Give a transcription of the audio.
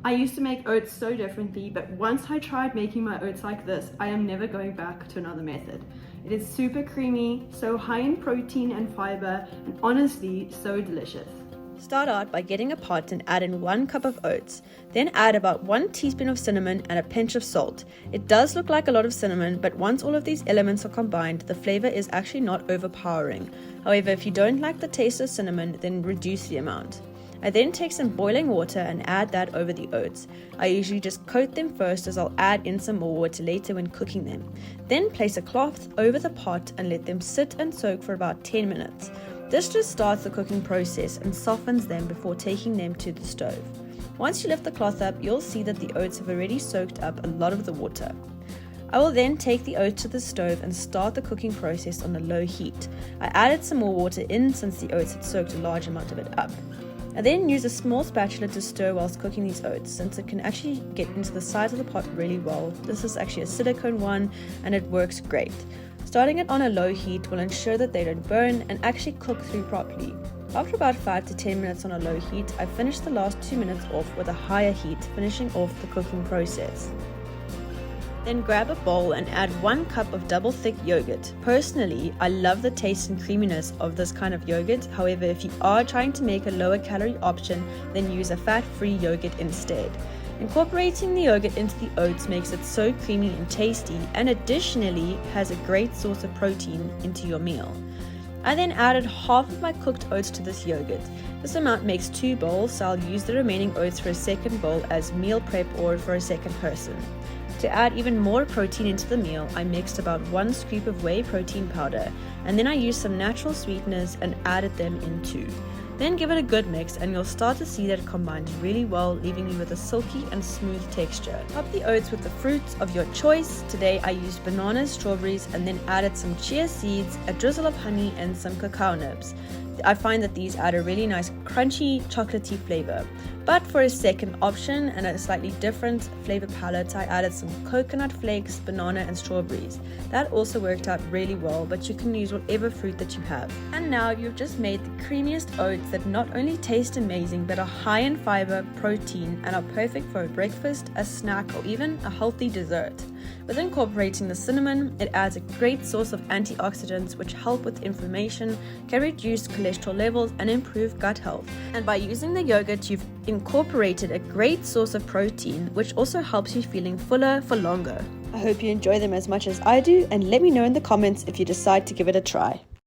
I used to make oats so differently, but once I tried making my oats like this, I am never going back to another method. It is super creamy, so high in protein and fiber, and honestly, so delicious. Start out by getting a pot and add in 1 cup of oats. Then add about 1 teaspoon of cinnamon and a pinch of salt. It does look like a lot of cinnamon, but once all of these elements are combined, the flavor is actually not overpowering. However, if you don't like the taste of cinnamon, then reduce the amount. I then take some boiling water and add that over the oats. I usually just coat them first, as I'll add in some more water later when cooking them. Then place a cloth over the pot and let them sit and soak for about 10 minutes. This just starts the cooking process and softens them before taking them to the stove. Once you lift the cloth up, you'll see that the oats have already soaked up a lot of the water. I will then take the oats to the stove and start the cooking process on a low heat. I added some more water in since the oats had soaked a large amount of it up. I then use a small spatula to stir whilst cooking these oats, since it can actually get into the sides of the pot really well. This is actually a silicone one and it works great. Starting it on a low heat will ensure that they don't burn and actually cook through properly. After about 5 to 10 minutes on a low heat, I finish the last 2 minutes off with a higher heat, finishing off the cooking process. Then grab a bowl and add 1 cup of double thick yogurt. Personally, I love the taste and creaminess of this kind of yogurt. However, if you are trying to make a lower calorie option, then use a fat-free yogurt instead. Incorporating the yogurt into the oats makes it so creamy and tasty, and additionally has a great source of protein into your meal. I then added half of my cooked oats to this yogurt. This amount makes 2 bowls, so I'll use the remaining oats for a second bowl as meal prep or for a second person. To add even more protein into the meal, I mixed about 1 scoop of whey protein powder, and then I used some natural sweeteners and added them in too. Then give it a good mix and you'll start to see that it combines really well, leaving you with a silky and smooth texture. Top the oats with the fruits of your choice. Today I used bananas, strawberries, and then added some chia seeds, a drizzle of honey, and some cacao nibs. I find that these add a really nice crunchy chocolatey flavor. But for a second option and a slightly different flavor palette, I added some coconut flakes, banana, and strawberries. That also worked out really well, but you can use whatever fruit that you have. And now you've just made the creamiest oats that not only taste amazing but are high in fiber, protein, and are perfect for a breakfast, a snack, or even a healthy dessert. With incorporating the cinnamon, it adds a great source of antioxidants which help with inflammation, can reduce cholesterol levels, and improve gut health. And by using the yogurt, you've incorporated a great source of protein which also helps you feeling fuller for longer. I hope you enjoy them as much as I do, and let me know in the comments if you decide to give it a try.